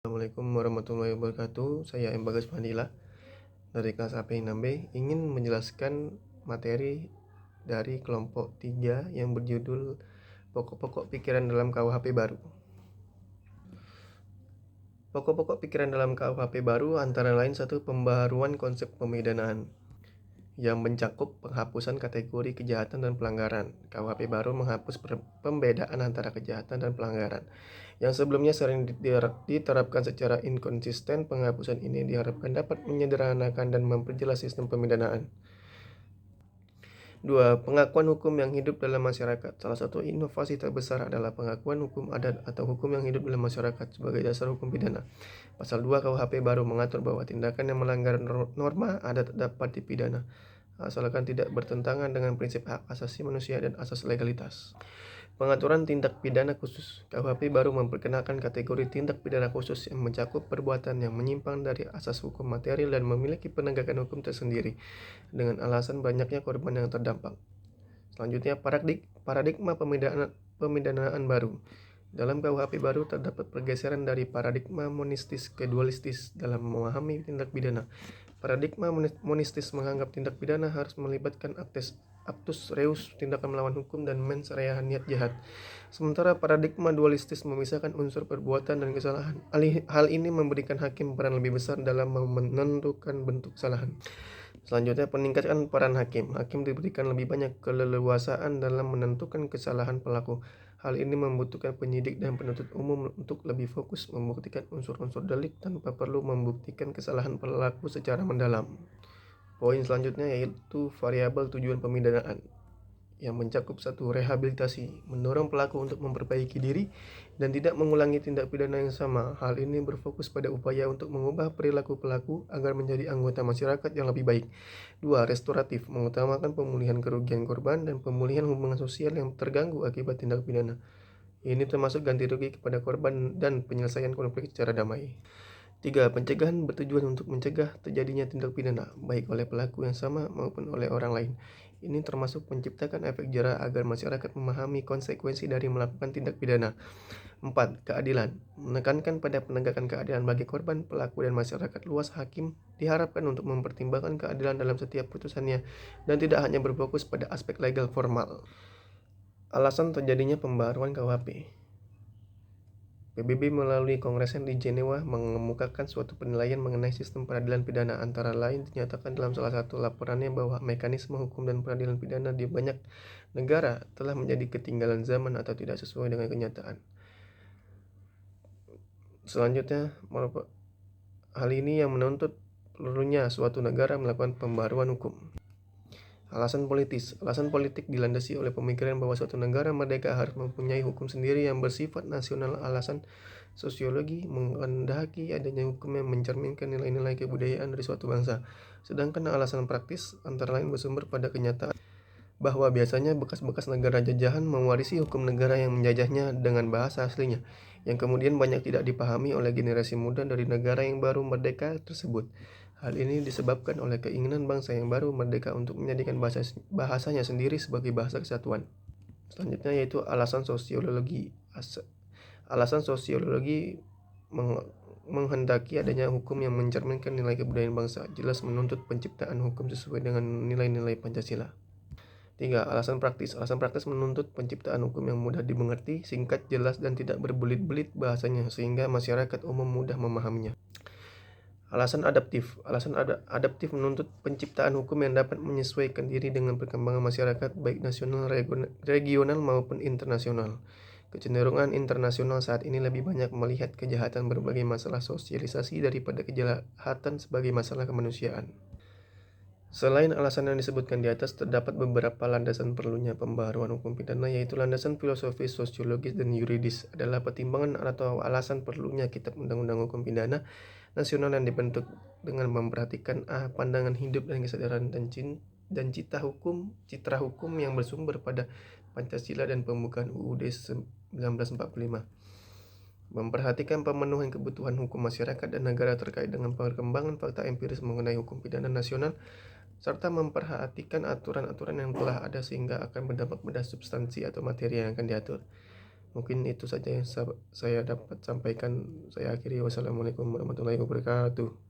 Assalamualaikum warahmatullahi wabarakatuh. Saya M. Bagas Fadila dari kelas AP 6B ingin menjelaskan materi dari kelompok 3 yang berjudul Pokok-pokok pikiran dalam KUHP baru. Pokok-pokok pikiran dalam KUHP baru antara lain satu, pembaharuan konsep pemidanaan yang mencakup penghapusan kategori kejahatan dan pelanggaran. KUHP baru menghapus pembedaan antara kejahatan dan pelanggaran yang sebelumnya sering diterapkan secara inkonsisten. Penghapusan ini diharapkan dapat menyederhanakan dan memperjelas sistem pemidanaan. 2. Pengakuan hukum yang hidup dalam masyarakat. Salah satu inovasi terbesar adalah pengakuan hukum adat atau hukum yang hidup dalam masyarakat sebagai dasar hukum pidana. Pasal 2 KUHP baru mengatur bahwa tindakan yang melanggar norma adat dapat dipidana, asalkan tidak bertentangan dengan prinsip hak asasi manusia dan asas legalitas. Pengaturan tindak pidana khusus. KUHP baru memperkenalkan kategori tindak pidana khusus yang mencakup perbuatan yang menyimpang dari asas hukum material dan memiliki penegakan hukum tersendiri dengan alasan banyaknya korban yang terdampak. Selanjutnya, paradigma pemidanaan baru. Dalam KUHP baru terdapat pergeseran dari paradigma monistis ke dualistis dalam memahami tindak pidana. Paradigma monistis menganggap tindak pidana harus melibatkan actus reus, tindakan melawan hukum, dan mens rea, niat jahat. Sementara paradigma dualistis memisahkan unsur perbuatan dan kesalahan. Hal ini memberikan hakim peran lebih besar dalam menentukan bentuk kesalahan. Selanjutnya, peningkatan peran hakim. Hakim diberikan lebih banyak keleluasaan dalam menentukan kesalahan pelaku. Hal ini membutuhkan penyidik dan penuntut umum untuk lebih fokus membuktikan unsur-unsur delik tanpa perlu membuktikan kesalahan pelaku secara mendalam. Poin selanjutnya yaitu variabel tujuan pemidanaan yang mencakup satu, rehabilitasi, mendorong pelaku untuk memperbaiki diri dan tidak mengulangi tindak pidana yang sama. Hal ini berfokus pada upaya untuk mengubah perilaku pelaku agar menjadi anggota masyarakat yang lebih baik. 2. Restoratif, mengutamakan pemulihan kerugian korban dan pemulihan hubungan sosial yang terganggu akibat tindak pidana. Ini termasuk ganti rugi kepada korban dan penyelesaian konflik secara damai. 3. Pencegahan bertujuan untuk mencegah terjadinya tindak pidana, baik oleh pelaku yang sama maupun oleh orang lain. Ini termasuk menciptakan efek jera agar masyarakat memahami konsekuensi dari melakukan tindak pidana. 4. Keadilan. Menekankan pada penegakan keadilan bagi korban, pelaku, dan masyarakat luas. Hakim diharapkan untuk mempertimbangkan keadilan dalam setiap putusannya dan tidak hanya berfokus pada aspek legal formal. Alasan terjadinya pembaharuan KUHP. PBB melalui kongresnya di Jenewa mengemukakan suatu penilaian mengenai sistem peradilan pidana. Antara lain dinyatakan dalam salah satu laporannya bahwa mekanisme hukum dan peradilan pidana di banyak negara telah menjadi ketinggalan zaman atau tidak sesuai dengan kenyataan. Selanjutnya, hal ini yang menuntut perlunya suatu negara melakukan pembaharuan hukum. Alasan politis. Alasan politik dilandasi oleh pemikiran bahwa suatu negara merdeka harus mempunyai hukum sendiri yang bersifat nasional. Alasan sosiologi menghendaki adanya hukum yang mencerminkan nilai-nilai kebudayaan dari suatu bangsa. Sedangkan alasan praktis antara lain bersumber pada kenyataan bahwa biasanya bekas-bekas negara jajahan mewarisi hukum negara yang menjajahnya dengan bahasa aslinya, yang kemudian banyak tidak dipahami oleh generasi muda dari negara yang baru merdeka tersebut. Hal ini disebabkan oleh keinginan bangsa yang baru merdeka untuk menjadikan bahasanya sendiri sebagai bahasa kesatuan. Selanjutnya yaitu alasan sosiologi. Alasan sosiologi menghendaki adanya hukum yang mencerminkan nilai kebudayaan bangsa, jelas menuntut penciptaan hukum sesuai dengan nilai-nilai Pancasila. 3. Alasan praktis. Alasan praktis menuntut penciptaan hukum yang mudah dimengerti, singkat, jelas, dan tidak berbelit-belit bahasanya sehingga masyarakat umum mudah memahaminya. Alasan adaptif. Alasan adaptif menuntut penciptaan hukum yang dapat menyesuaikan diri dengan perkembangan masyarakat baik nasional, regional maupun internasional. Kecenderungan internasional saat ini lebih banyak melihat kejahatan berbagai masalah sosialisasi daripada kejahatan sebagai masalah kemanusiaan. Selain alasan yang disebutkan di atas, terdapat beberapa landasan perlunya pembaharuan hukum pidana, yaitu landasan filosofis, sosiologis, dan yuridis. Adalah pertimbangan atau alasan perlunya Kitab Undang-Undang Hukum Pidana Nasional yang dibentuk dengan memperhatikan pandangan hidup dan kesadaran dan citra hukum yang bersumber pada Pancasila dan pembukaan UUD 1945. Memperhatikan pemenuhan kebutuhan hukum masyarakat dan negara terkait dengan perkembangan fakta empiris mengenai hukum pidana nasional, serta memperhatikan aturan-aturan yang telah ada sehingga akan berdampak pada substansi atau materi yang akan diatur. Mungkin itu saja yang saya dapat sampaikan. Saya akhiri. Wassalamualaikum warahmatullahi wabarakatuh.